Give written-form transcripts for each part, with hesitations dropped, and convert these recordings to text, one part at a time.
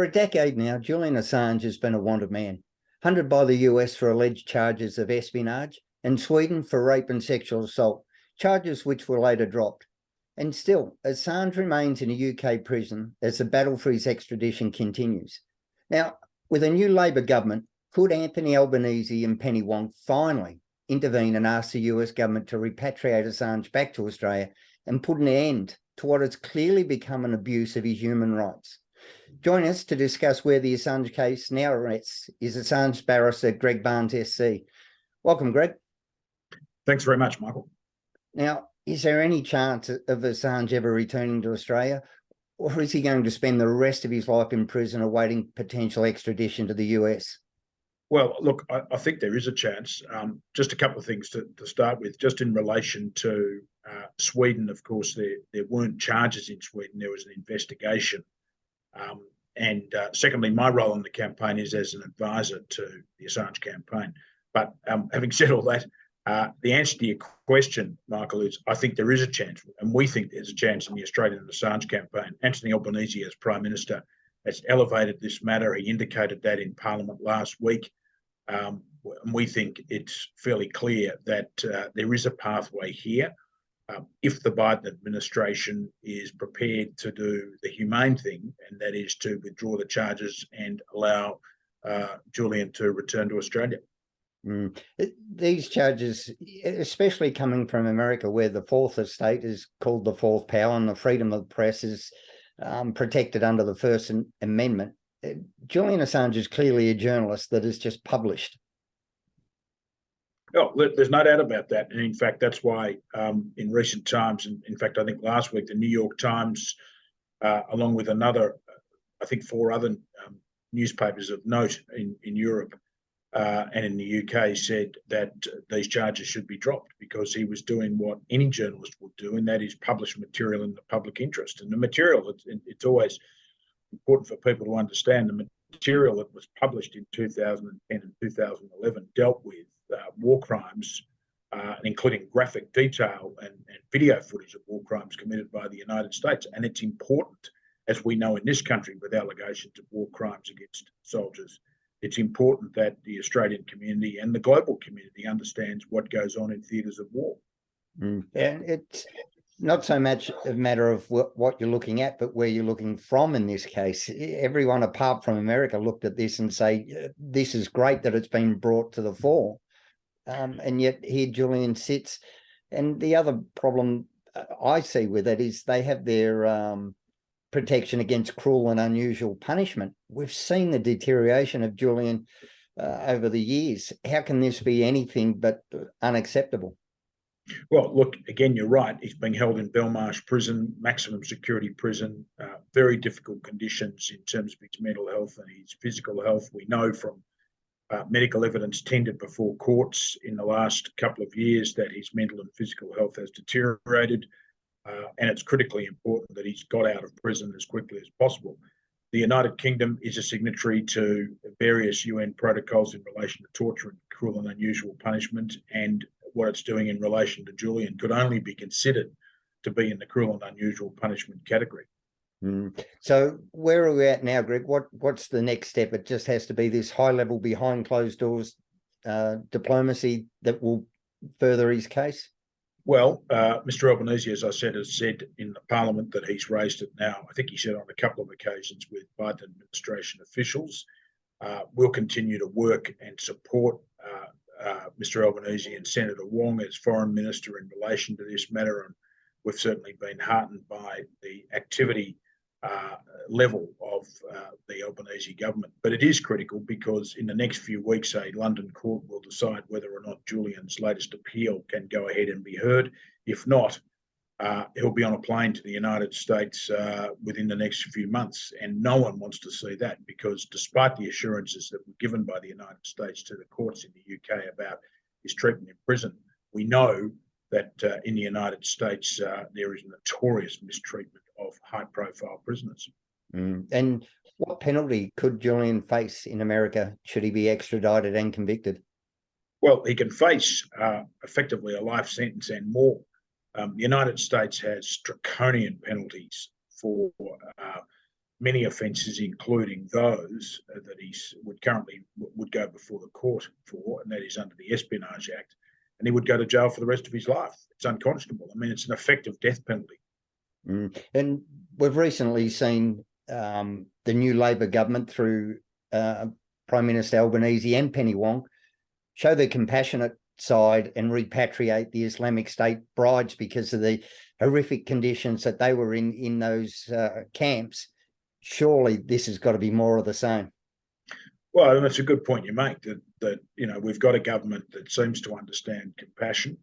For a decade now, Julian Assange has been a wanted man, hunted by the US for alleged charges of espionage and Sweden for rape and sexual assault, charges which were later dropped. And still, Assange remains in a UK prison as the battle for his extradition continues. Now, with a new Labor government, could Anthony Albanese and Penny Wong finally intervene and ask the US government to repatriate Assange back to Australia and put an end to what has clearly become an abuse of his human rights? Join us to discuss where the Assange case now rests is Assange barrister Greg Barnes SC. Welcome, Greg. Thanks very much, Michael. Now, is there any chance of Assange ever returning to Australia, or is he going to spend the rest of his life in prison awaiting potential extradition to the US? Well, look, I think there is a chance. Just a couple of things to start with. Just in relation to Sweden, of course, there weren't charges in Sweden. There was an investigation. Secondly, my role in the campaign is as an advisor to the Assange campaign. But having said all that, the answer to your question, Michael, is I think there is a chance, and we think there's a chance in the Australian Assange campaign. Anthony Albanese, as Prime Minister, has elevated this matter. He indicated that in Parliament last week. And we think it's fairly clear that there is a pathway here. If the Biden administration is prepared to do the humane thing, and that is to withdraw the charges and allow Julian to return to Australia. These charges, especially coming from America, where the fourth estate is called the fourth power and the freedom of the press is protected under the First Amendment. Julian Assange is clearly a journalist that has just published. Oh, there's no doubt about that. And in fact, that's why in recent times, and in fact, I think last week, the New York Times, along with another, I think 4 other newspapers of note in Europe and in the UK, said that these charges should be dropped because he was doing what any journalist would do, and that is publish material in the public interest. And the material, it's always important for people to understand, the material that was published in 2010 and 2011 dealt with war crimes, including graphic detail and video footage of war crimes committed by the United States. And it's important, as we know in this country, with allegations of war crimes against soldiers, it's important that the Australian community and the global community understands what goes on in theatres of war. And it's not so much a matter of what you're looking at, but where you're looking from in this case. Everyone apart from America looked at this and say, this is great that it's been brought to the fore. And yet here Julian sits. And the other problem I see with it is they have their protection against cruel and unusual punishment. We've seen the deterioration of Julian over the years. How can this be anything but unacceptable? Well, look, again, you're right. He's being held in Belmarsh prison, maximum security prison, very difficult conditions in terms of his mental health and his physical health. We know from medical evidence tendered before courts in the last couple of years that his mental and physical health has deteriorated, and it's critically important that he's got out of prison as quickly as possible. The United Kingdom is a signatory to various UN protocols in relation to torture and cruel and unusual punishment, and what it's doing in relation to Julian could only be considered to be in the cruel and unusual punishment category. So where are we at now, Greg? What's the next step? It just has to be this high level behind closed doors diplomacy that will further his case? Well, Mr. Albanese, as I said, has said in the Parliament that he's raised it now. I think he said on a couple of occasions with Biden administration officials. We'll continue to work and support Mr. Albanese and Senator Wong as Foreign Minister in relation to this matter. And we've certainly been heartened by the activity level of the Albanese government. But it is critical because in the next few weeks, a London court will decide whether or not Julian's latest appeal can go ahead and be heard. If not, he'll be on a plane to the United States within the next few months. And no one wants to see that because despite the assurances that were given by the United States to the courts in the UK about his treatment in prison, we know that in the United States, there is notorious mistreatment of high-profile prisoners. And what penalty could Julian face in America should he be extradited and convicted? Well, he can face effectively a life sentence and more. The United States has draconian penalties for many offences, including those that he would go before the court for, and that is under the Espionage Act, and he would go to jail for the rest of his life. It's unconscionable. I mean, it's an effective death penalty. And we've recently seen the new Labor government through Prime Minister Albanese and Penny Wong show the compassionate side and repatriate the Islamic State brides because of the horrific conditions that they were in those camps. Surely this has got to be more of the same. Well, and that's a good point you make, that we've got a government that seems to understand compassion,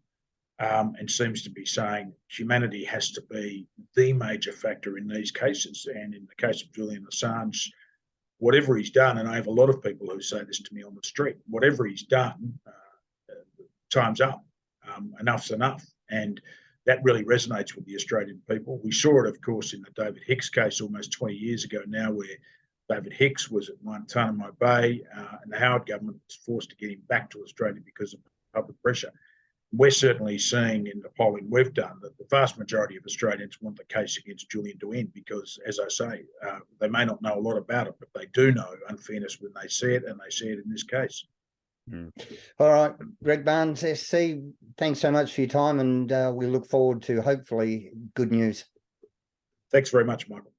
and seems to be saying humanity has to be the major factor in these cases. And in the case of Julian Assange, whatever he's done, and I have a lot of people who say this to me on the street, whatever he's done, time's up. Enough's enough. And that really resonates with the Australian people. We saw it, of course, in the David Hicks case almost 20 years ago now, where David Hicks was at Guantanamo Bay, and the Howard government was forced to get him back to Australia because of public pressure. We're certainly seeing in the polling we've done that the vast majority of Australians want the case against Julian to end because, as I say, they may not know a lot about it, but they do know unfairness when they see it, and they see it in this case. All right, Greg Barnes, SC, thanks so much for your time, and we look forward to hopefully good news. Thanks very much, Michael.